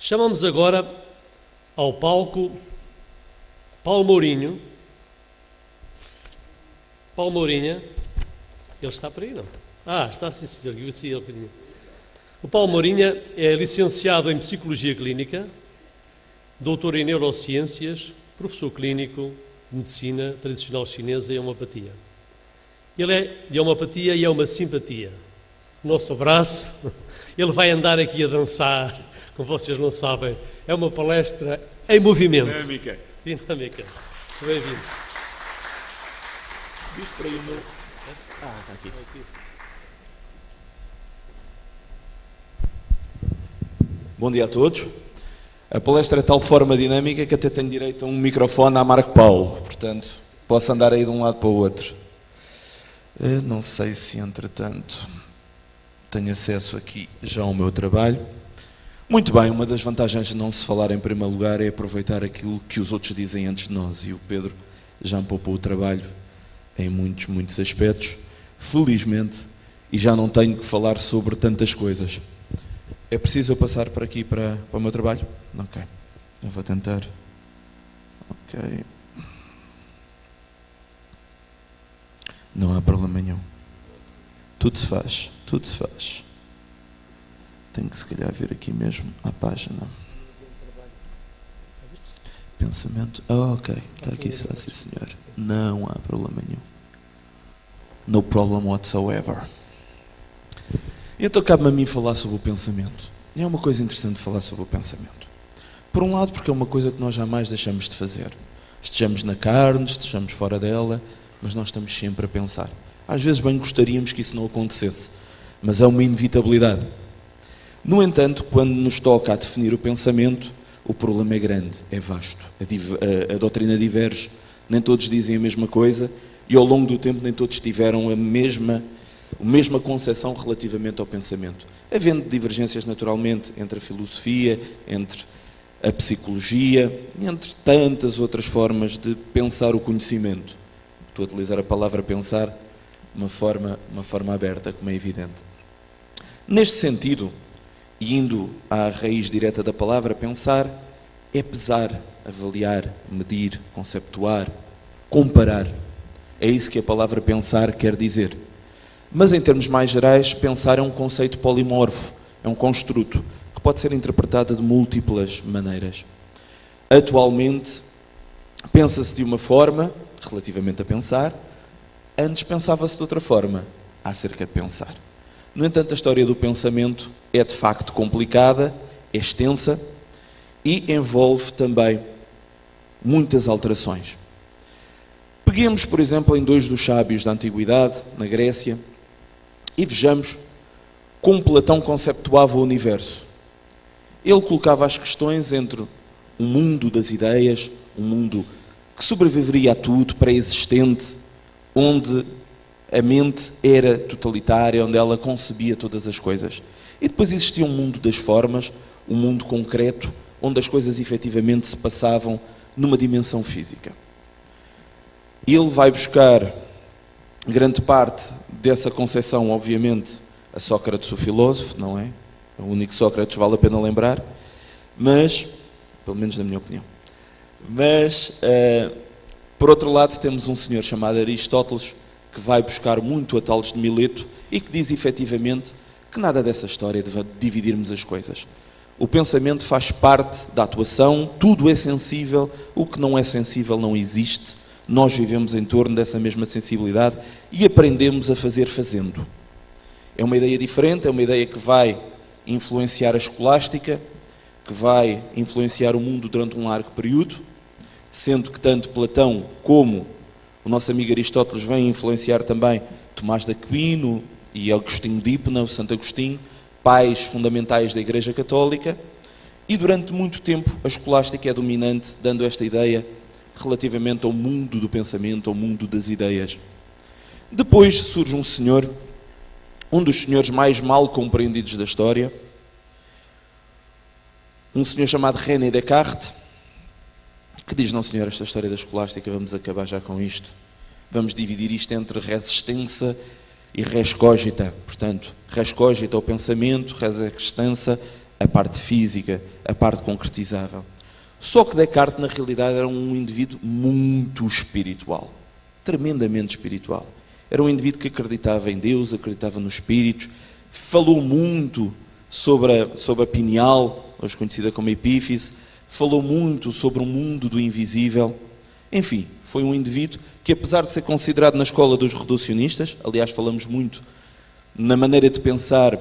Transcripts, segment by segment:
Chamamos agora ao palco Paulo Mourinho. Paulo Mourinho, ele está por aí, não? Está sim, senhor. O Paulo Mourinho é licenciado em Psicologia Clínica, doutor em Neurociências, professor clínico de Medicina Tradicional Chinesa e Homeopatia. Ele é de homeopatia e é uma simpatia. Nosso abraço. Ele vai andar aqui a dançar, como vocês não sabem. É uma palestra em movimento. Dinâmica. Bem-vindo. Visto para aí o meu... está aqui. Bom dia a todos. A palestra é de tal forma dinâmica que até tenho direito a um microfone à Marco Paulo. Portanto, posso andar aí de um lado para o outro. Não sei se, entretanto, tenho acesso aqui já ao meu trabalho. Muito bem, uma das vantagens de não se falar em primeiro lugar é aproveitar aquilo que os outros dizem antes de nós. E o Pedro já me poupou o trabalho em muitos aspectos, felizmente, e já não tenho que falar sobre tantas coisas. É preciso eu passar por aqui para o meu trabalho? Ok, eu vou tentar. Ok. Não há problema nenhum. Tudo se faz. Tenho que se calhar vir aqui mesmo à página. Pensamento. Ok, está aqui, está sim senhor. Não há problema nenhum. No problem whatsoever. Então cabe-me a mim falar sobre o pensamento. E é uma coisa interessante falar sobre o pensamento. Por um lado, porque é uma coisa que nós jamais deixamos de fazer. Estejamos na carne, estejamos fora dela, mas nós estamos sempre a pensar. Às vezes bem gostaríamos que isso não acontecesse, mas é uma inevitabilidade. No entanto, quando nos toca a definir o pensamento, o problema é grande, é vasto. A doutrina diverge, nem todos dizem a mesma coisa e ao longo do tempo nem todos tiveram a mesma concepção relativamente ao pensamento. Havendo divergências naturalmente entre a filosofia, entre a psicologia e entre tantas outras formas de pensar o conhecimento. Estou a utilizar a palavra pensar de uma forma aberta, como é evidente. Neste sentido, e indo à raiz direta da palavra, pensar é pesar, avaliar, medir, conceptuar, comparar. É isso que a palavra pensar quer dizer. Mas em termos mais gerais, pensar é um conceito polimorfo, é um construto que pode ser interpretado de múltiplas maneiras. Atualmente, pensa-se de uma forma, relativamente a pensar, antes pensava-se de outra forma, acerca de pensar. No entanto, a história do pensamento é de facto complicada, é extensa e envolve também muitas alterações. Peguemos, por exemplo, em dois dos sábios da Antiguidade, na Grécia, e vejamos como Platão conceptuava o universo. Ele colocava as questões entre o mundo das ideias, um mundo que sobreviveria a tudo, pré-existente, onde a mente era totalitária, onde ela concebia todas as coisas. E depois existia um mundo das formas, um mundo concreto, onde as coisas efetivamente se passavam numa dimensão física. Ele vai buscar grande parte dessa concepção, obviamente, a Sócrates, o filósofo, não é? O único Sócrates vale a pena lembrar, mas, pelo menos na minha opinião. Mas, por outro lado, temos um senhor chamado Aristóteles, que vai buscar muito a Tales de Mileto e que diz efetivamente que nada dessa história de dividirmos as coisas. O pensamento faz parte da atuação, tudo é sensível, o que não é sensível não existe. Nós vivemos em torno dessa mesma sensibilidade e aprendemos a fazer fazendo. É uma ideia diferente, é uma ideia que vai influenciar a escolástica, que vai influenciar o mundo durante um largo período, sendo que tanto Platão como o nosso amigo Aristóteles vem influenciar também Tomás de Aquino e Agostinho de Hipona, o Santo Agostinho, pais fundamentais da Igreja Católica, e durante muito tempo a escolástica é dominante, dando esta ideia relativamente ao mundo do pensamento, ao mundo das ideias. Depois surge um senhor, um dos senhores mais mal compreendidos da história, um senhor chamado René Descartes, que diz, não senhor, esta história da escolástica, vamos acabar já com isto. Vamos dividir isto entre resistência e res cogita. Portanto, res cogita é o pensamento, res extensa a parte física, a parte concretizável. Só que Descartes, na realidade, era um indivíduo muito espiritual, tremendamente espiritual. Era um indivíduo que acreditava em Deus, acreditava nos espíritos, falou muito sobre a pineal, hoje conhecida como epífise, falou muito sobre o mundo do invisível. Enfim, foi um indivíduo que, apesar de ser considerado na escola dos reducionistas, aliás, falamos muito na maneira de pensar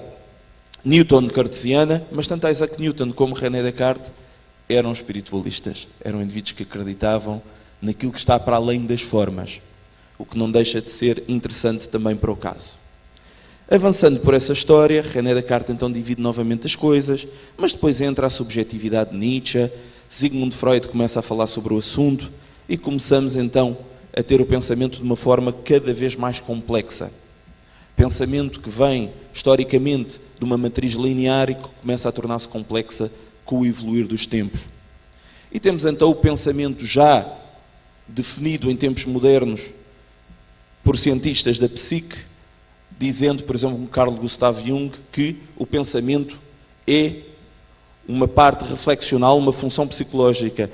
newton-cartesiana, mas tanto Isaac Newton como René Descartes eram espiritualistas, eram indivíduos que acreditavam naquilo que está para além das formas, o que não deixa de ser interessante também para o caso. Avançando por essa história, René Descartes então divide novamente as coisas, mas depois entra a subjetividade de Nietzsche, Sigmund Freud começa a falar sobre o assunto e começamos então a ter o pensamento de uma forma cada vez mais complexa. Pensamento que vem, historicamente, de uma matriz linear e que começa a tornar-se complexa com o evoluir dos tempos. E temos então o pensamento já definido em tempos modernos por cientistas da psique, dizendo, por exemplo, como Carl Gustav Jung, que o pensamento é uma parte reflexional, uma função psicológica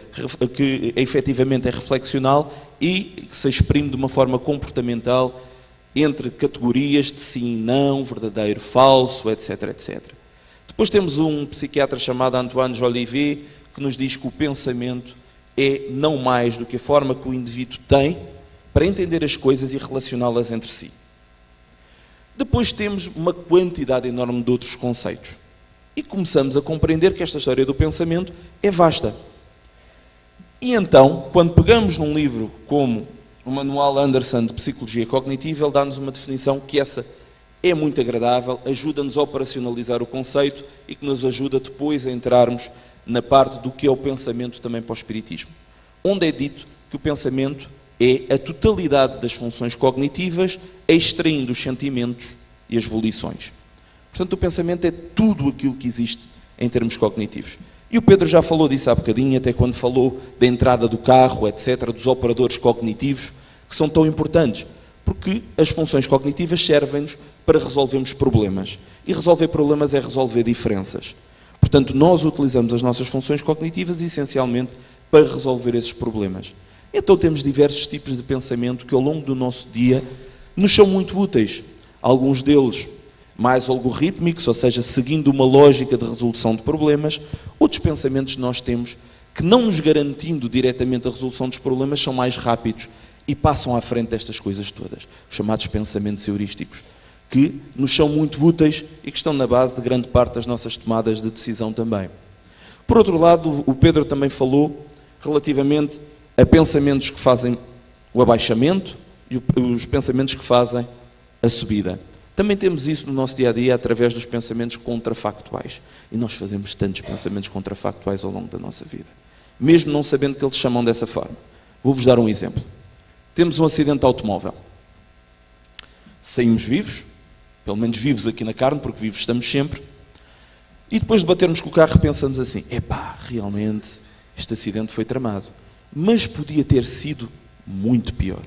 que efetivamente é reflexional e que se exprime de uma forma comportamental entre categorias de sim e não, verdadeiro, falso, etc, etc. Depois temos um psiquiatra chamado Antoine Jolivet, que nos diz que o pensamento é não mais do que a forma que o indivíduo tem para entender as coisas e relacioná-las entre si. Depois temos uma quantidade enorme de outros conceitos. E começamos a compreender que esta história do pensamento é vasta. E então, quando pegamos num livro como o Manual Anderson de Psicologia Cognitiva, ele dá-nos uma definição que essa é muito agradável, ajuda-nos a operacionalizar o conceito e que nos ajuda depois a entrarmos na parte do que é o pensamento também para o espiritismo. Onde é dito que o pensamento é a totalidade das funções cognitivas, extraindo os sentimentos e as volições. Portanto, o pensamento é tudo aquilo que existe em termos cognitivos. E o Pedro já falou disso há bocadinho, até quando falou da entrada do carro, etc., dos operadores cognitivos, que são tão importantes, porque as funções cognitivas servem-nos para resolvermos problemas. E resolver problemas é resolver diferenças. Portanto, nós utilizamos as nossas funções cognitivas essencialmente para resolver esses problemas. Então temos diversos tipos de pensamento que ao longo do nosso dia nos são muito úteis. Alguns deles mais algorrítmicos, ou seja, seguindo uma lógica de resolução de problemas. Outros pensamentos que nós temos que, não nos garantindo diretamente a resolução dos problemas, são mais rápidos e passam à frente destas coisas todas. Os chamados pensamentos heurísticos, que nos são muito úteis e que estão na base de grande parte das nossas tomadas de decisão também. Por outro lado, o Pedro também falou relativamente a pensamentos que fazem o abaixamento e os pensamentos que fazem a subida. Também temos isso no nosso dia-a-dia através dos pensamentos contrafactuais. E nós fazemos tantos pensamentos contrafactuais ao longo da nossa vida, mesmo não sabendo que eles se chamam dessa forma. Vou-vos dar um exemplo. Temos um acidente de automóvel. Saímos vivos, pelo menos vivos aqui na carne, porque vivos estamos sempre, e depois de batermos com o carro pensamos assim, epá, realmente este acidente foi tramado, mas podia ter sido muito pior.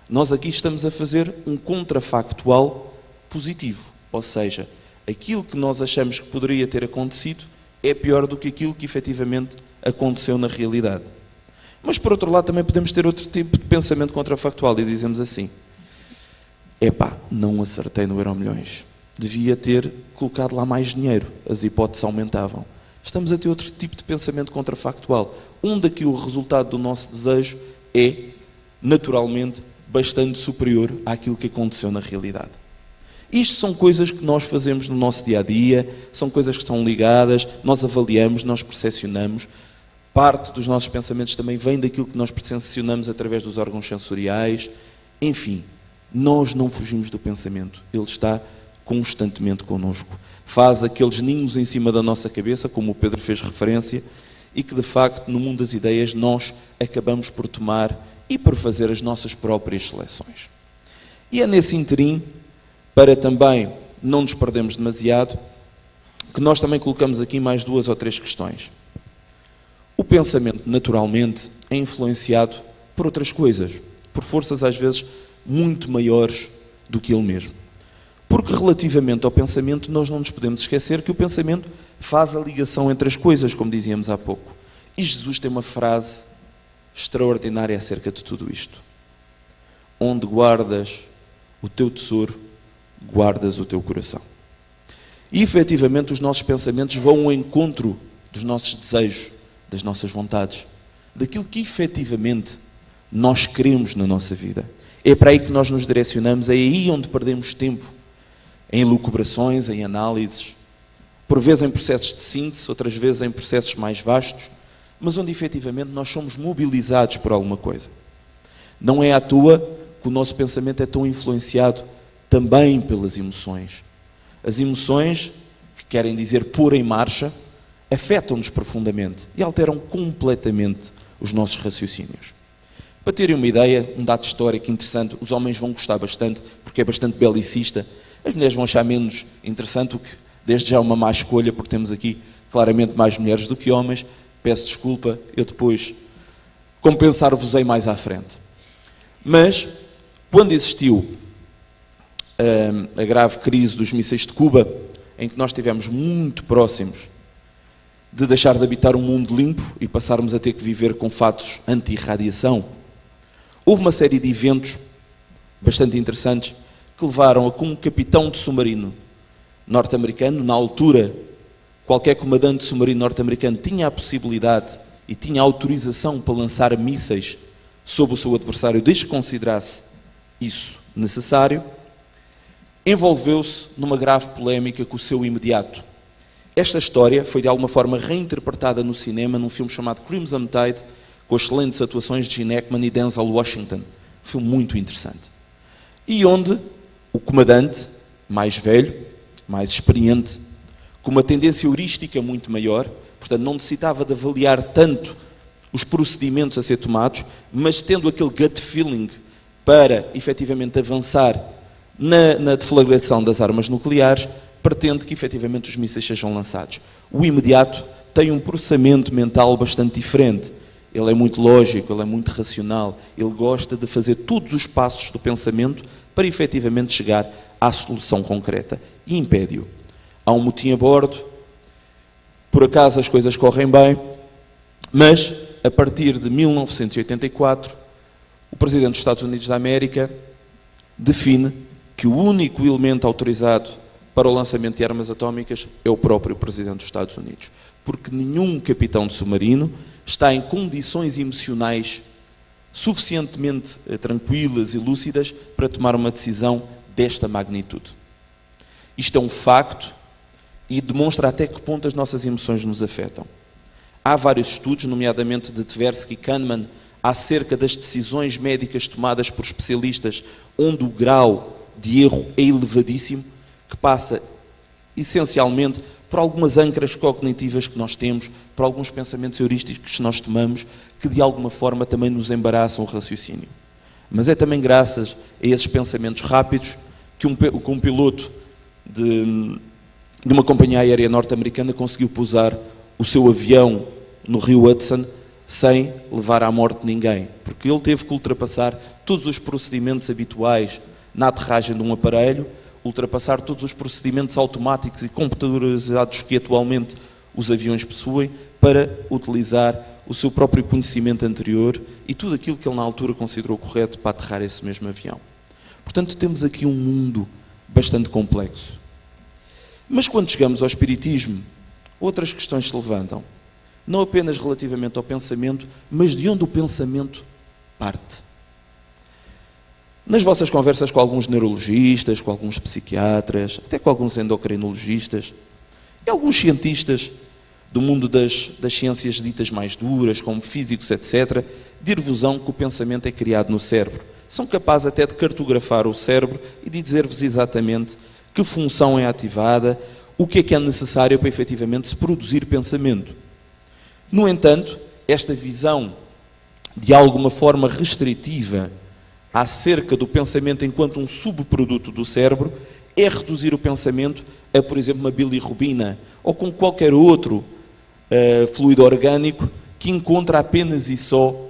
Nós aqui estamos a fazer um contrafactual positivo, ou seja, aquilo que nós achamos que poderia ter acontecido é pior do que aquilo que efetivamente aconteceu na realidade. Mas por outro lado também podemos ter outro tipo de pensamento contrafactual e dizemos assim, epá, não acertei no Euromilhões, devia ter colocado lá mais dinheiro, as hipóteses aumentavam. Estamos a ter outro tipo de pensamento contrafactual, onde aqui o resultado do nosso desejo é, naturalmente, bastante superior àquilo que aconteceu na realidade. Isto são coisas que nós fazemos no nosso dia-a-dia, são coisas que estão ligadas, nós avaliamos, nós percepcionamos. Parte dos nossos pensamentos também vem daquilo que nós percepcionamos através dos órgãos sensoriais. Enfim, nós não fugimos do pensamento, ele está constantemente connosco. Faz aqueles ninhos em cima da nossa cabeça, como o Pedro fez referência, e que de facto no mundo das ideias nós acabamos por tomar e por fazer as nossas próprias seleções. E é nesse interim, para também não nos perdermos demasiado, que nós também colocamos aqui mais 2 ou 3 questões. O pensamento, naturalmente, é influenciado por outras coisas, por forças às vezes muito maiores do que ele mesmo. Porque relativamente ao pensamento, nós não nos podemos esquecer que o pensamento faz a ligação entre as coisas, como dizíamos há pouco. E Jesus tem uma frase extraordinária acerca de tudo isto. Onde guardas o teu tesouro, guardas o teu coração. E efetivamente os nossos pensamentos vão ao encontro dos nossos desejos, das nossas vontades, daquilo que efetivamente nós queremos na nossa vida. É para aí que nós nos direcionamos, é aí onde perdemos tempo, em elucubrações, em análises, por vezes em processos de síntese, outras vezes em processos mais vastos, mas onde efetivamente nós somos mobilizados por alguma coisa. Não é à toa que o nosso pensamento é tão influenciado também pelas emoções. As emoções, que querem dizer pôr em marcha, afetam-nos profundamente e alteram completamente os nossos raciocínios. Para terem uma ideia, um dado histórico interessante, os homens vão gostar bastante, porque é bastante belicista, as mulheres vão achar menos interessante, o que desde já é uma má escolha, porque temos aqui claramente mais mulheres do que homens. Peço desculpa, eu depois compensar-vos-ei mais à frente. Mas, quando existiu a grave crise dos mísseis de Cuba, em que nós estivemos muito próximos de deixar de habitar um mundo limpo e passarmos a ter que viver com fatos anti-radiação, houve uma série de eventos bastante interessantes que levaram a que um capitão de submarino norte-americano, na altura, qualquer comandante de submarino norte-americano tinha a possibilidade e tinha a autorização para lançar mísseis sobre o seu adversário, desde que considerasse isso necessário, envolveu-se numa grave polémica com o seu imediato. Esta história foi de alguma forma reinterpretada no cinema num filme chamado Crimson Tide, com excelentes atuações de Gene Hackman e Denzel Washington. Um filme muito interessante. E onde o comandante, mais velho, mais experiente, com uma tendência heurística muito maior, portanto não necessitava de avaliar tanto os procedimentos a ser tomados, mas tendo aquele gut feeling para efetivamente avançar na deflagração das armas nucleares, pretende que efetivamente os mísseis sejam lançados. O imediato tem um processamento mental bastante diferente. Ele é muito lógico, ele é muito racional, ele gosta de fazer todos os passos do pensamento para efetivamente chegar à solução concreta e impede-o. Há um motim a bordo, por acaso as coisas correm bem, mas a partir de 1984, o Presidente dos Estados Unidos da América define que o único elemento autorizado para o lançamento de armas atómicas é o próprio Presidente dos Estados Unidos, porque nenhum capitão de submarino está em condições emocionais suficientemente tranquilas e lúcidas para tomar uma decisão desta magnitude. Isto é um facto e demonstra até que ponto as nossas emoções nos afetam. Há vários estudos, nomeadamente de Tversky e Kahneman, acerca das decisões médicas tomadas por especialistas, onde o grau de erro é elevadíssimo, que passa essencialmente por algumas âncoras cognitivas que nós temos, por alguns pensamentos heurísticos que nós tomamos, que de alguma forma também nos embaraçam o raciocínio. Mas é também graças a esses pensamentos rápidos que um piloto de uma companhia aérea norte-americana conseguiu pousar o seu avião no rio Hudson sem levar à morte ninguém, porque ele teve que ultrapassar todos os procedimentos habituais na aterragem de um aparelho, ultrapassar todos os procedimentos automáticos e computadorizados que atualmente os aviões possuem para utilizar o seu próprio conhecimento anterior e tudo aquilo que ele na altura considerou correto para aterrar esse mesmo avião. Portanto, temos aqui um mundo bastante complexo. Mas quando chegamos ao Espiritismo, outras questões se levantam, não apenas relativamente ao pensamento, mas de onde o pensamento parte. Nas vossas conversas com alguns neurologistas, com alguns psiquiatras, até com alguns endocrinologistas, e alguns cientistas do mundo das ciências ditas mais duras, como físicos, etc., dir-vos-ão que o pensamento é criado no cérebro. São capazes até de cartografar o cérebro e de dizer-vos exatamente que função é ativada, o que é necessário para efetivamente se produzir pensamento. No entanto, esta visão de alguma forma restritiva acerca do pensamento enquanto um subproduto do cérebro é reduzir o pensamento a, por exemplo, uma bilirrubina ou com qualquer outro fluido orgânico que encontra apenas e só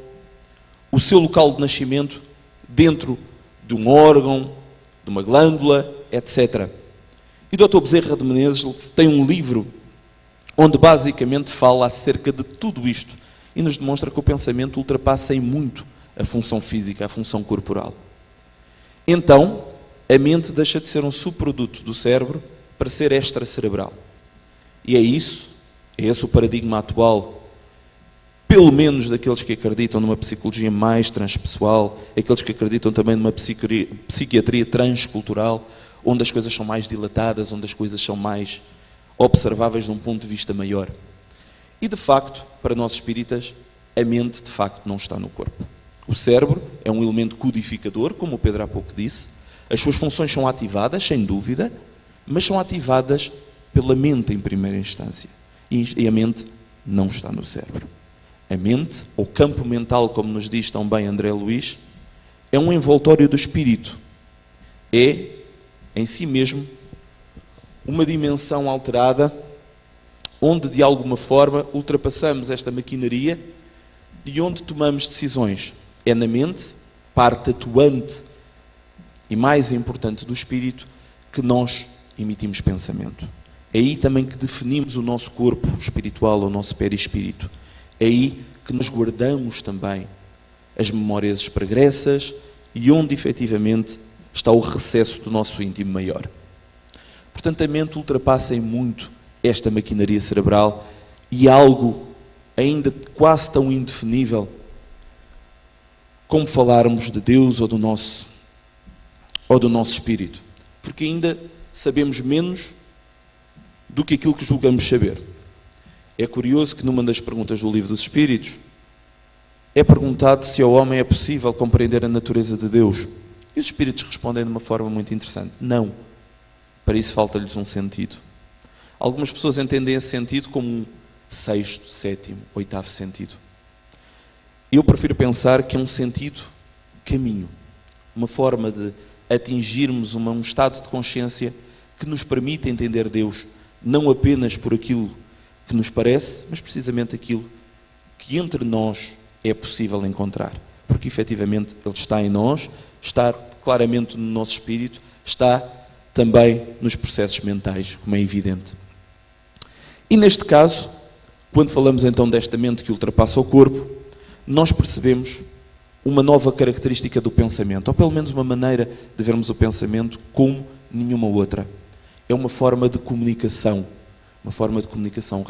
o seu local de nascimento dentro de um órgão, de uma glândula, etc. E o Dr. Bezerra de Menezes tem um livro onde basicamente fala acerca de tudo isto e nos demonstra que o pensamento ultrapassa em muito a função física, a função corporal. Então, a mente deixa de ser um subproduto do cérebro para ser extracerebral. E é esse o paradigma atual, pelo menos daqueles que acreditam numa psicologia mais transpessoal, aqueles que acreditam também numa psiquiatria transcultural, onde as coisas são mais dilatadas, onde as coisas são mais observáveis de um ponto de vista maior. E, de facto, para nós espíritas, a mente, de facto, não está no corpo. O cérebro é um elemento codificador, como o Pedro há pouco disse. As suas funções são ativadas, sem dúvida, mas são ativadas pela mente em primeira instância. E a mente não está no cérebro. A mente, ou campo mental, como nos diz tão bem André Luiz, é um envoltório do espírito. É, em si mesmo, uma dimensão alterada, onde, de alguma forma, ultrapassamos esta maquinaria e onde tomamos decisões. É na mente, parte atuante e mais importante do espírito, que nós emitimos pensamento. É aí também que definimos o nosso corpo espiritual, o nosso perispírito. É aí que nós guardamos também as memórias pregressas e onde, efetivamente, está o recesso do nosso íntimo maior. Portanto, a mente ultrapassa em muito esta maquinaria cerebral e algo ainda quase tão indefinível como falarmos de Deus ou do nosso espírito. Porque ainda sabemos menos do que aquilo que julgamos saber. É curioso que numa das perguntas do Livro dos Espíritos é perguntado se ao homem é possível compreender a natureza de Deus. E os Espíritos respondem de uma forma muito interessante. Não. Para isso falta-lhes um sentido. Algumas pessoas entendem esse sentido como um sexto, sétimo, oitavo sentido. Eu prefiro pensar que é um sentido caminho. Uma forma de atingirmos um estado de consciência que nos permite entender Deus, não apenas por aquilo que nos parece, mas precisamente aquilo que entre nós é possível encontrar. Porque efetivamente Ele está em nós, está claramente no nosso espírito, está também nos processos mentais, como é evidente. E neste caso, quando falamos então desta mente que ultrapassa o corpo, nós percebemos uma nova característica do pensamento, ou pelo menos uma maneira de vermos o pensamento como nenhuma outra. É uma forma de comunicação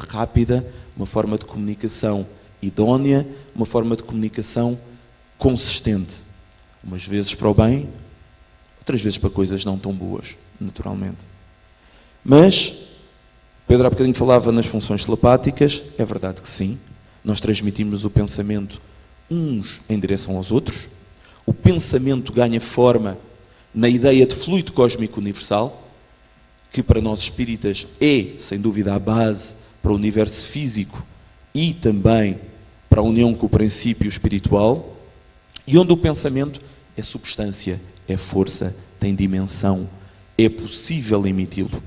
rápida, uma forma de comunicação idónea, uma forma de comunicação consistente. Umas vezes para o bem, outras vezes para coisas não tão boas, naturalmente. Mas, Pedro há bocadinho falava nas funções telepáticas, é verdade que sim, nós transmitimos o pensamento uns em direção aos outros, o pensamento ganha forma na ideia de fluido cósmico universal, que para nós espíritas é, sem dúvida, a base para o universo físico e também para a união com o princípio espiritual, e onde o pensamento é substância, é força, tem dimensão, é possível emiti-lo.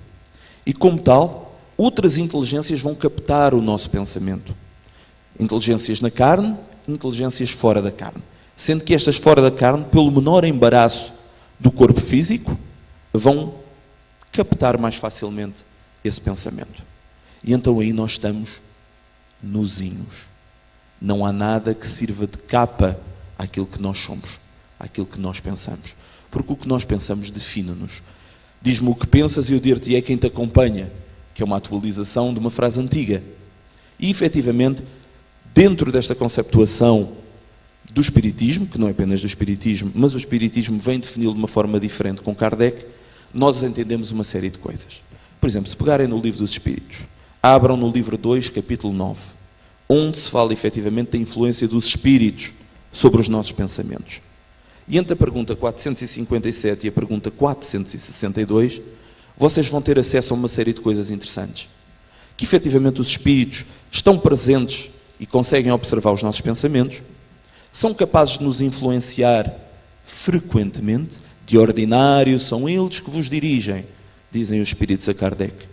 E como tal, outras inteligências vão captar o nosso pensamento. Inteligências na carne, inteligências fora da carne. Sendo que estas fora da carne, pelo menor embaraço do corpo físico, vão captar mais facilmente esse pensamento. E então aí nós estamos nuzinhos. Não há nada que sirva de capa àquilo que nós somos, àquilo que nós pensamos. Porque o que nós pensamos define-nos. Diz-me o que pensas e eu dir-te-ei quem te acompanha, que é uma atualização de uma frase antiga. E, efetivamente, dentro desta conceptuação do Espiritismo, que não é apenas do Espiritismo, mas o Espiritismo vem defini-lo de uma forma diferente com Kardec, nós entendemos uma série de coisas. Por exemplo, se pegarem no Livro dos Espíritos, abram no livro 2, capítulo 9, onde se fala efetivamente da influência dos espíritos sobre os nossos pensamentos. E entre a pergunta 457 e a pergunta 462, vocês vão ter acesso a uma série de coisas interessantes. Que efetivamente os espíritos estão presentes e conseguem observar os nossos pensamentos, são capazes de nos influenciar frequentemente, de ordinário são eles que vos dirigem, dizem os espíritos a Kardec.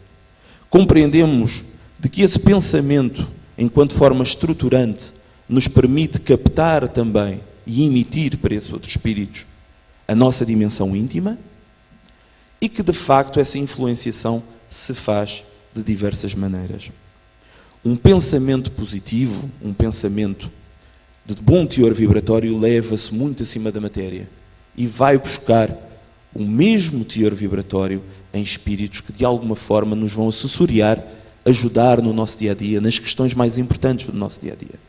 Compreendemos de que esse pensamento, enquanto forma estruturante, nos permite captar também e emitir para esses outros espíritos a nossa dimensão íntima e que, de facto, essa influenciação se faz de diversas maneiras. Um pensamento positivo, um pensamento de bom teor vibratório, leva-se muito acima da matéria e vai buscar o mesmo teor vibratório em espíritos que de alguma forma nos vão assessoriar, ajudar no nosso dia-a-dia, nas questões mais importantes do nosso dia-a-dia.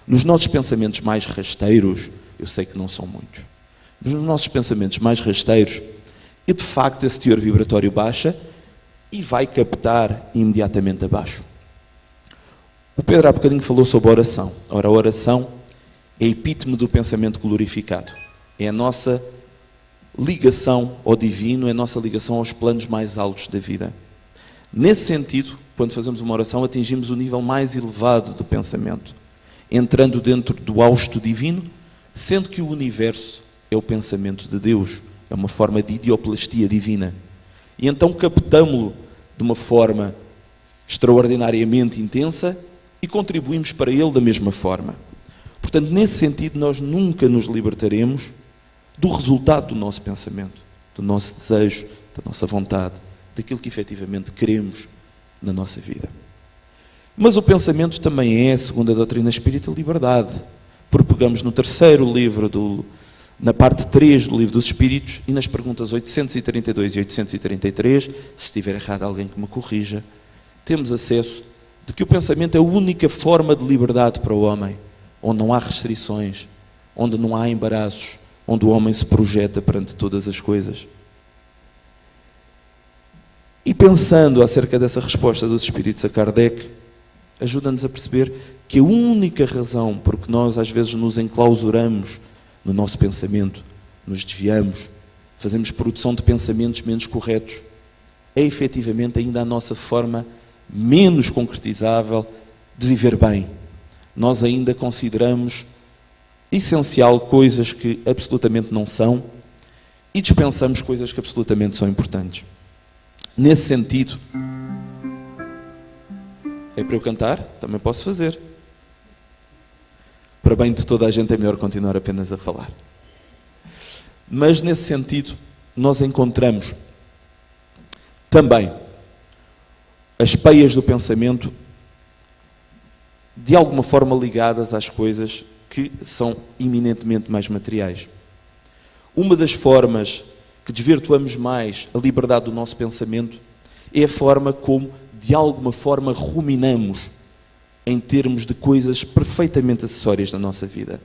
Nos nossos pensamentos mais rasteiros, eu sei que não são muitos, mas nos nossos pensamentos mais rasteiros, e de facto esse teor vibratório baixa e vai captar imediatamente abaixo. O Pedro há bocadinho falou sobre a oração. Ora, a oração é epítome do pensamento glorificado. É a nossa ligação ao divino, é a nossa ligação aos planos mais altos da vida. Nesse sentido, quando fazemos uma oração, atingimos o nível mais elevado do pensamento, entrando dentro do hausto divino, sendo que o universo é o pensamento de Deus, é uma forma de ideoplastia divina. E então captamo-lo de uma forma extraordinariamente intensa e contribuímos para ele da mesma forma. Portanto, nesse sentido, nós nunca nos libertaremos do resultado do nosso pensamento, do nosso desejo, da nossa vontade, daquilo que efetivamente queremos na nossa vida. Mas o pensamento também é, segundo a doutrina espírita, liberdade. Porque pegamos no terceiro livro, na parte 3 do livro dos Espíritos, e nas perguntas 832 e 833, se estiver errado alguém que me corrija, temos acesso de que o pensamento é a única forma de liberdade para o homem, onde não há restrições, onde não há embaraços, onde o homem se projeta perante todas as coisas. E pensando acerca dessa resposta dos Espíritos a Kardec, ajuda-nos a perceber que a única razão por que nós às vezes nos enclausuramos no nosso pensamento, nos desviamos, fazemos produção de pensamentos menos corretos, é efetivamente ainda a nossa forma menos concretizável de viver bem. Nós ainda consideramos essencial coisas que absolutamente não são e dispensamos coisas que absolutamente são importantes. Nesse sentido, é para eu cantar? Também posso fazer. Para bem de toda a gente é melhor continuar apenas a falar. Mas nesse sentido, nós encontramos também as peias do pensamento de alguma forma ligadas às coisas que são eminentemente mais materiais. Uma das formas que desvirtuamos mais a liberdade do nosso pensamento é a forma como, de alguma forma, ruminamos em termos de coisas perfeitamente acessórias na nossa vida.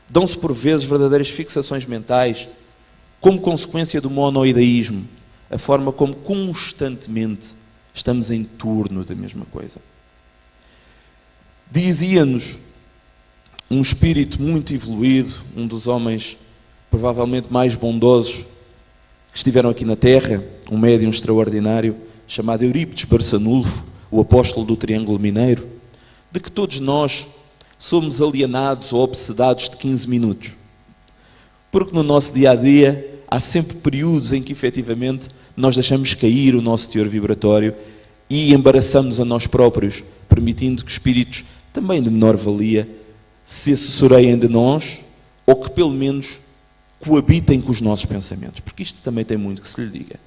Dão-se por vezes verdadeiras fixações mentais como consequência do monoideísmo, a forma como constantemente estamos em torno da mesma coisa. Dizia-nos um espírito muito evoluído, um dos homens provavelmente mais bondosos que estiveram aqui na Terra, um médium extraordinário, chamado Eurípides Barçanulfo, o apóstolo do Triângulo Mineiro, de que todos nós somos alienados ou obsedados de 15 minutos. Porque no nosso dia-a-dia há sempre períodos em que efetivamente nós deixamos cair o nosso teor vibratório e embaraçamos a nós próprios, permitindo que espíritos também de menor valia se assessoreiem de nós ou que pelo menos coabitem com os nossos pensamentos. Porque isto também tem muito que se lhe diga.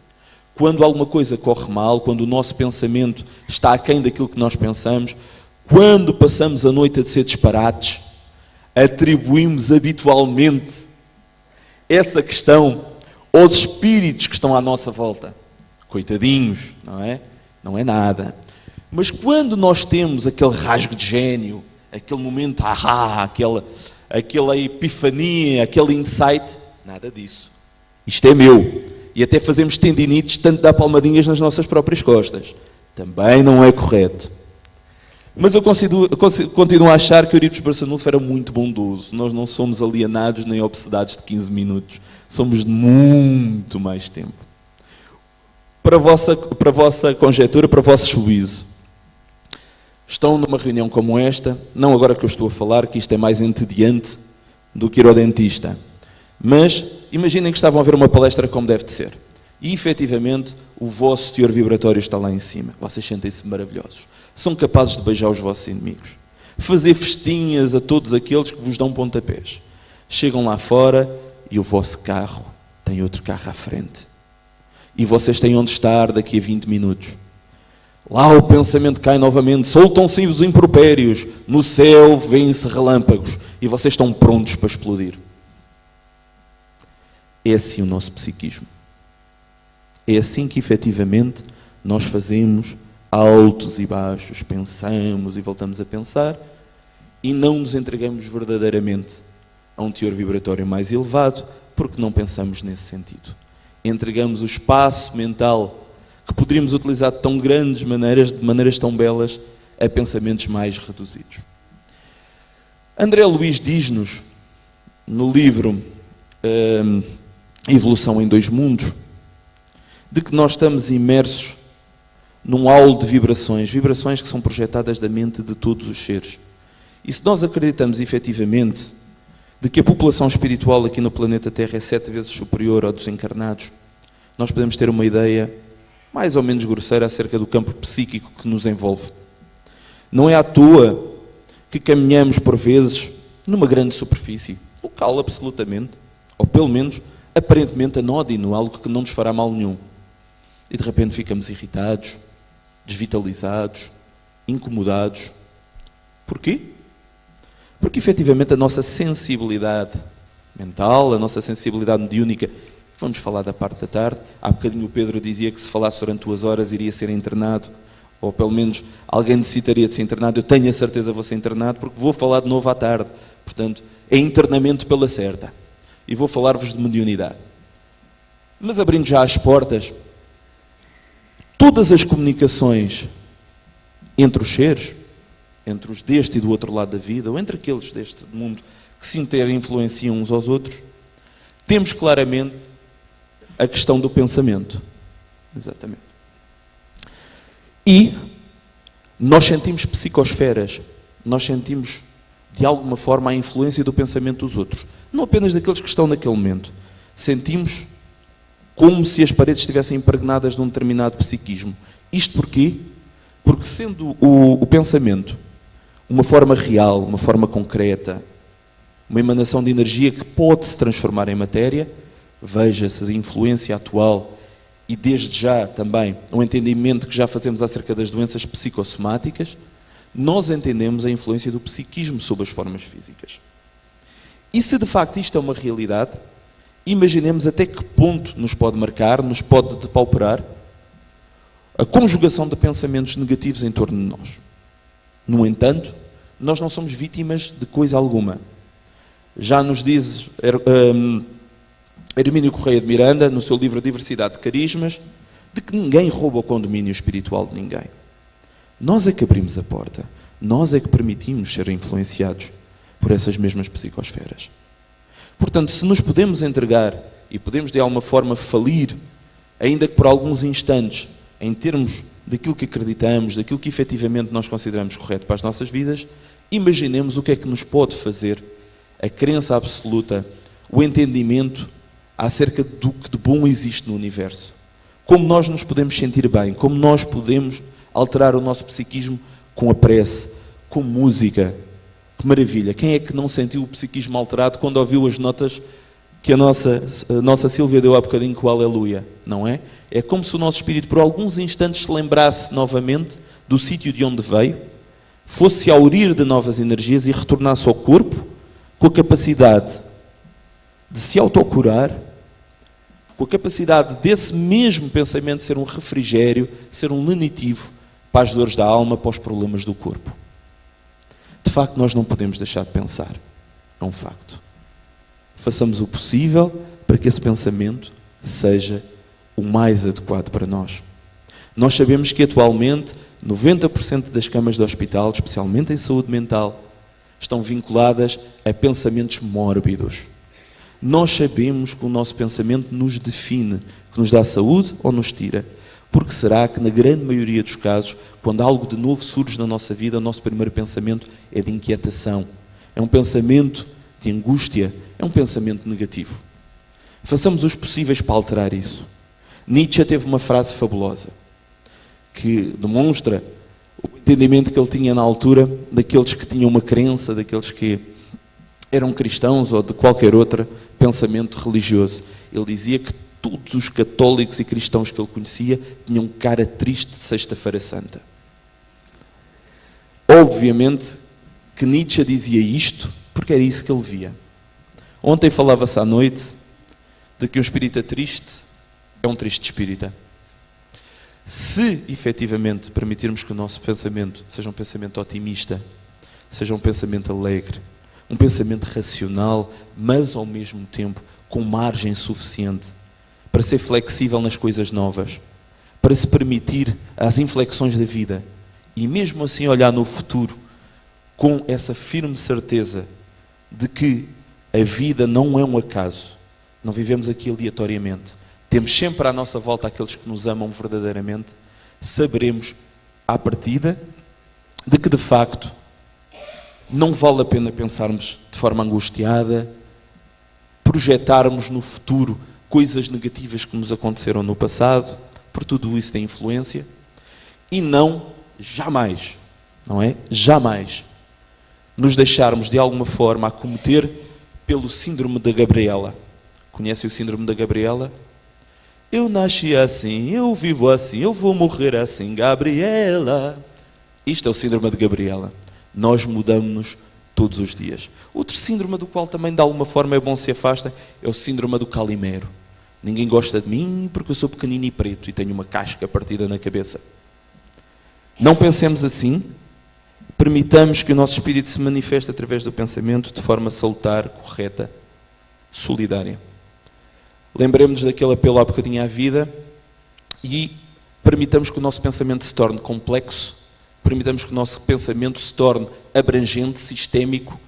Quando alguma coisa corre mal, quando o nosso pensamento está aquém daquilo que nós pensamos, quando passamos a noite a dizer disparates, atribuímos habitualmente essa questão aos espíritos que estão à nossa volta. Coitadinhos, não é? Não é nada. Mas quando nós temos aquele rasgo de gênio, aquele momento, aquela epifania, aquele insight, nada disso. Isto é meu. E até fazemos tendinites, tanto dar palmadinhas nas nossas próprias costas. Também não é correto. Mas eu continuo a achar que Eurípides Barçanulfo era muito bondoso. Nós não somos alienados nem obsedados de 15 minutos. Somos de muito mais tempo. Para a vossa conjectura, para o vosso juízo. Estão numa reunião como esta, não agora que eu estou a falar, que isto é mais entediante do que ir ao dentista. Mas imaginem que estavam a ver uma palestra como deve de ser. E, efetivamente, o vosso teor vibratório está lá em cima. Vocês sentem-se maravilhosos. São capazes de beijar os vossos inimigos. Fazer festinhas a todos aqueles que vos dão pontapés. Chegam lá fora e o vosso carro tem outro carro à frente. E vocês têm onde estar daqui a 20 minutos. Lá o pensamento cai novamente, soltam-se os impropérios, no céu vêm-se relâmpagos e vocês estão prontos para explodir. É assim o nosso psiquismo. É assim que efetivamente nós fazemos altos e baixos, pensamos e voltamos a pensar e não nos entregamos verdadeiramente a um teor vibratório mais elevado porque não pensamos nesse sentido. Entregamos o espaço mental que poderíamos utilizar de tão grandes maneiras, de maneiras tão belas, a pensamentos mais reduzidos. André Luiz diz-nos, no livro Evolução em Dois Mundos, de que nós estamos imersos num halo de vibrações que são projetadas da mente de todos os seres. E se nós acreditamos efetivamente de que a população espiritual aqui no planeta Terra é 7 vezes superior à dos encarnados, nós podemos ter uma ideia mais ou menos grosseira acerca do campo psíquico que nos envolve. Não é à toa que caminhamos por vezes numa grande superfície, local absolutamente, ou pelo menos aparentemente anódino, algo que não nos fará mal nenhum. E de repente ficamos irritados, desvitalizados, incomodados. Porquê? Porque efetivamente a nossa sensibilidade mental, a nossa sensibilidade mediúnica, vamos falar da parte da tarde, há bocadinho o Pedro dizia que se falasse durante 2 horas iria ser internado, ou pelo menos alguém necessitaria de ser internado. Eu tenho a certeza que vou ser internado porque vou falar de novo à tarde. Portanto, é internamento pela certa. E vou falar-vos de mediunidade. Mas abrindo já as portas, todas as comunicações entre os seres, entre os deste e do outro lado da vida, ou entre aqueles deste mundo que se influenciam uns aos outros, temos claramente a questão do pensamento. Exatamente. E nós sentimos psicosferas, nós sentimos de alguma forma a influência do pensamento dos outros, não apenas daqueles que estão naquele momento. Sentimos como se as paredes estivessem impregnadas de um determinado psiquismo. Isto porquê? Porque sendo o pensamento uma forma real, uma forma concreta, uma emanação de energia que pode se transformar em matéria, veja-se a influência atual e desde já também o entendimento que já fazemos acerca das doenças psicossomáticas, nós entendemos a influência do psiquismo sobre as formas físicas. E se de facto isto é uma realidade, imaginemos até que ponto nos pode marcar, nos pode depauperar a conjugação de pensamentos negativos em torno de nós. No entanto, nós não somos vítimas de coisa alguma. Já nos diz Hermínio Correia de Miranda, no seu livro Diversidade de Carismas, de que ninguém rouba o condomínio espiritual de ninguém. Nós é que abrimos a porta, nós é que permitimos ser influenciados por essas mesmas psicosferas. Portanto, se nos podemos entregar e podemos de alguma forma falir, ainda que por alguns instantes, em termos daquilo que acreditamos, daquilo que efetivamente nós consideramos correto para as nossas vidas, imaginemos o que é que nos pode fazer a crença absoluta, o entendimento acerca do que de bom existe no universo. Como nós nos podemos sentir bem, como nós podemos alterar o nosso psiquismo com a prece, com música. Que maravilha! Quem é que não sentiu o psiquismo alterado quando ouviu as notas que a nossa Sílvia deu há bocadinho com o Aleluia? Não é? É como se o nosso espírito por alguns instantes se lembrasse novamente do sítio de onde veio, fosse aurir de novas energias e retornasse ao corpo com a capacidade de se autocurar, com a capacidade desse mesmo pensamento ser um refrigério, ser um lenitivo para as dores da alma, para os problemas do corpo. De facto, nós não podemos deixar de pensar. É um facto. Façamos o possível para que esse pensamento seja o mais adequado para nós. Nós sabemos que atualmente 90% das camas de hospital, especialmente em saúde mental, estão vinculadas a pensamentos mórbidos. Nós sabemos que o nosso pensamento nos define, que nos dá saúde ou nos tira. Porque será que, na grande maioria dos casos, quando algo de novo surge na nossa vida, o nosso primeiro pensamento é de inquietação, é um pensamento de angústia, é um pensamento negativo. Façamos os possíveis para alterar isso. Nietzsche teve uma frase fabulosa, que demonstra o entendimento que ele tinha na altura daqueles que tinham uma crença, daqueles que eram cristãos ou de qualquer outro pensamento religioso. Ele dizia que todos os católicos e cristãos que ele conhecia tinham cara triste de Sexta-feira Santa. Obviamente que Nietzsche dizia isto porque era isso que ele via. Ontem falava-se à noite de que um espírita triste é um triste espírita. Se efetivamente permitirmos que o nosso pensamento seja um pensamento otimista, seja um pensamento alegre, um pensamento racional, mas ao mesmo tempo com margem suficiente para ser flexível nas coisas novas, para se permitir as inflexões da vida e mesmo assim olhar no futuro com essa firme certeza de que a vida não é um acaso, não vivemos aqui aleatoriamente, temos sempre à nossa volta aqueles que nos amam verdadeiramente, saberemos à partida de que de facto não vale a pena pensarmos de forma angustiada, projetarmos no futuro coisas negativas que nos aconteceram no passado, por tudo isso tem influência, e não, jamais, não é? Jamais nos deixarmos de alguma forma acometer pelo síndrome da Gabriela. Conhecem o síndrome da Gabriela? Eu nasci assim, eu vivo assim, eu vou morrer assim, Gabriela. Isto é o síndrome de Gabriela. Nós mudamos-nos todos os dias. Outro síndrome do qual também de alguma forma é bom se afastem é o síndrome do Calimero. Ninguém gosta de mim porque eu sou pequenino e preto e tenho uma casca partida na cabeça. Não pensemos assim. Permitamos que o nosso espírito se manifeste através do pensamento de forma salutar, correta, solidária. Lembremos-nos daquele apelo há bocadinho à vida e permitamos que o nosso pensamento se torne complexo, permitamos que o nosso pensamento se torne abrangente, sistémico,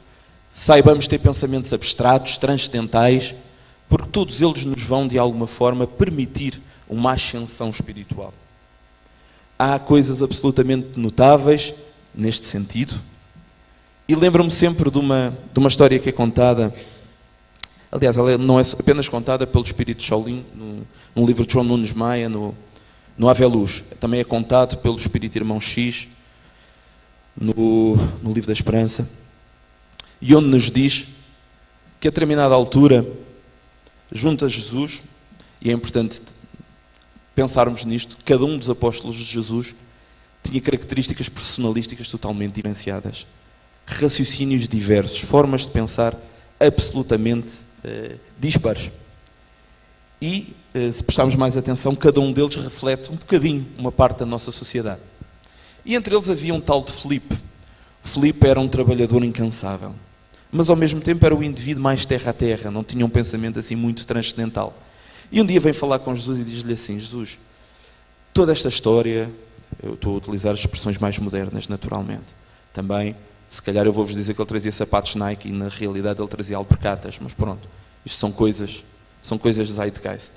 saibamos ter pensamentos abstratos, transcendentais, porque todos eles nos vão, de alguma forma, permitir uma ascensão espiritual. Há coisas absolutamente notáveis neste sentido, e lembro-me sempre de uma história que é contada, aliás, ela não é apenas contada pelo Espírito Shaolin, num livro de João Nunes Maia, no Ave Luz, também é contado pelo Espírito Irmão X, no Livro da Esperança, e onde nos diz que a determinada altura, junto a Jesus, e é importante pensarmos nisto, cada um dos apóstolos de Jesus tinha características personalísticas totalmente diferenciadas, raciocínios diversos, formas de pensar absolutamente dispares. E, se prestarmos mais atenção, cada um deles reflete um bocadinho uma parte da nossa sociedade. E entre eles havia um tal de Filipe. Filipe era um trabalhador incansável, mas ao mesmo tempo era o indivíduo mais terra a terra, não tinha um pensamento assim muito transcendental. E um dia vem falar com Jesus e diz-lhe assim: Jesus, toda esta história, eu estou a utilizar as expressões mais modernas naturalmente, também, se calhar eu vou-vos dizer que ele trazia sapatos Nike e na realidade ele trazia alpercatas, mas pronto, isto são coisas de Zeitgeist.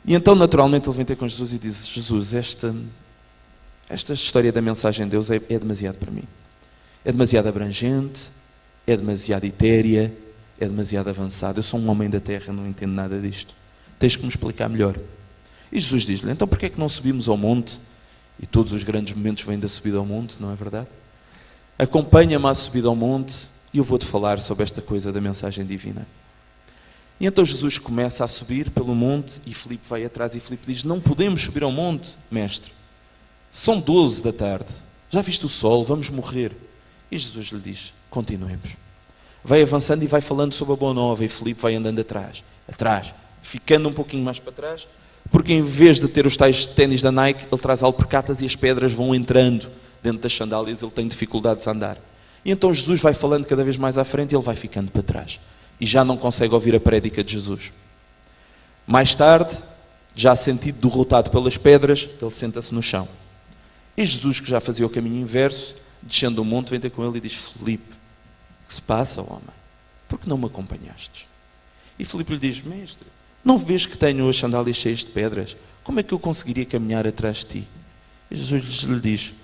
E então naturalmente ele vem ter com Jesus e diz: Jesus, esta história da mensagem de Deus é demasiado para mim. É demasiado abrangente, é demasiado etérea, é demasiado avançada. Eu sou um homem da terra, não entendo nada disto. Tens que me explicar melhor. E Jesus diz-lhe: então porquê é que não subimos ao monte? E todos os grandes momentos vêm da subida ao monte, não é verdade? Acompanha-me à subida ao monte e eu vou-te falar sobre esta coisa da mensagem divina. E então Jesus começa a subir pelo monte e Filipe vai atrás e Filipe diz: não podemos subir ao monte, mestre. São 12 da tarde. Já viste o sol? Vamos morrer. E Jesus lhe diz: continuemos. Vai avançando e vai falando sobre a boa nova e Filipe vai andando atrás, ficando um pouquinho mais para trás, porque em vez de ter os tais ténis da Nike, ele traz alpercatas e as pedras vão entrando dentro das sandálias, ele tem dificuldades a andar. E então Jesus vai falando cada vez mais à frente e ele vai ficando para trás. E já não consegue ouvir a prédica de Jesus. Mais tarde, já sentido derrotado pelas pedras, ele senta-se no chão. E Jesus, que já fazia o caminho inverso, descendo do monte, vem ter com ele e diz: Filipe, o que se passa, homem? Por que não me acompanhaste? E Filipe lhe diz: mestre, não vês que tenho as sandálias cheias de pedras? Como é que eu conseguiria caminhar atrás de ti? E Jesus lhe diz: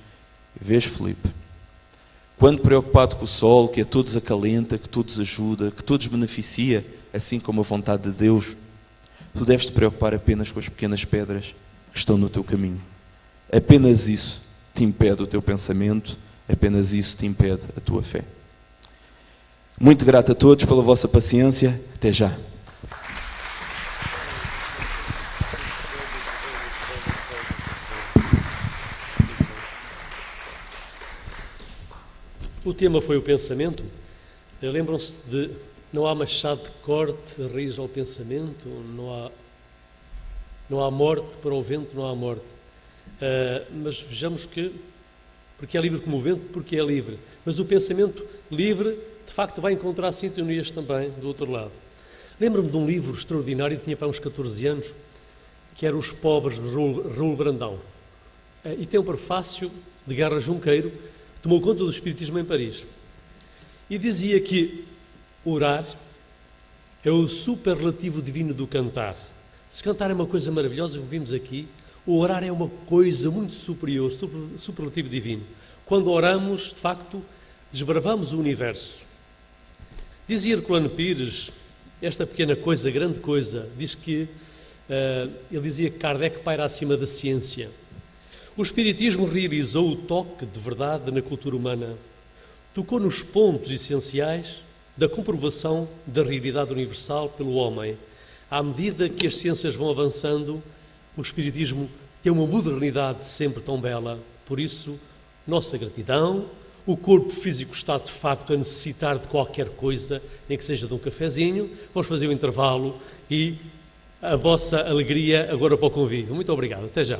vês, Filipe, quando preocupado com o sol, que a todos acalenta, que todos ajuda, que todos beneficia, assim como a vontade de Deus, tu deves te preocupar apenas com as pequenas pedras que estão no teu caminho. Apenas isso te impede o teu pensamento, apenas isso te impede a tua fé. Muito grato a todos pela vossa paciência. Até já. O tema foi o pensamento. Lembram-se de não há machado de corte, raiz ao pensamento, não há morte para o vento, não há morte. Mas vejamos que, porque é livre como o vento, porque é livre. Mas o pensamento livre, de facto, vai encontrar sintonias também do outro lado. Lembro-me de um livro extraordinário, tinha para uns 14 anos, que era Os Pobres, de Raul Brandão. E tem um prefácio de Garra Junqueiro, que tomou conta do Espiritismo em Paris. E dizia que orar é o superlativo divino do cantar. Se cantar é uma coisa maravilhosa, como vimos aqui, o orar é uma coisa muito superior, superlativo divino. Quando oramos, de facto, desbravamos o universo. Dizia Herculano Pires, esta pequena coisa, grande coisa, diz que, ele dizia que Kardec paira acima da ciência. O Espiritismo realizou o toque de verdade na cultura humana. Tocou nos pontos essenciais da comprovação da realidade universal pelo homem. À medida que as ciências vão avançando, o Espiritismo tem uma modernidade sempre tão bela. Por isso, nossa gratidão. O corpo físico está, de facto, a necessitar de qualquer coisa, nem que seja de um cafezinho. Vamos fazer um intervalo e a vossa alegria agora para o convívio. Muito obrigado. Até já.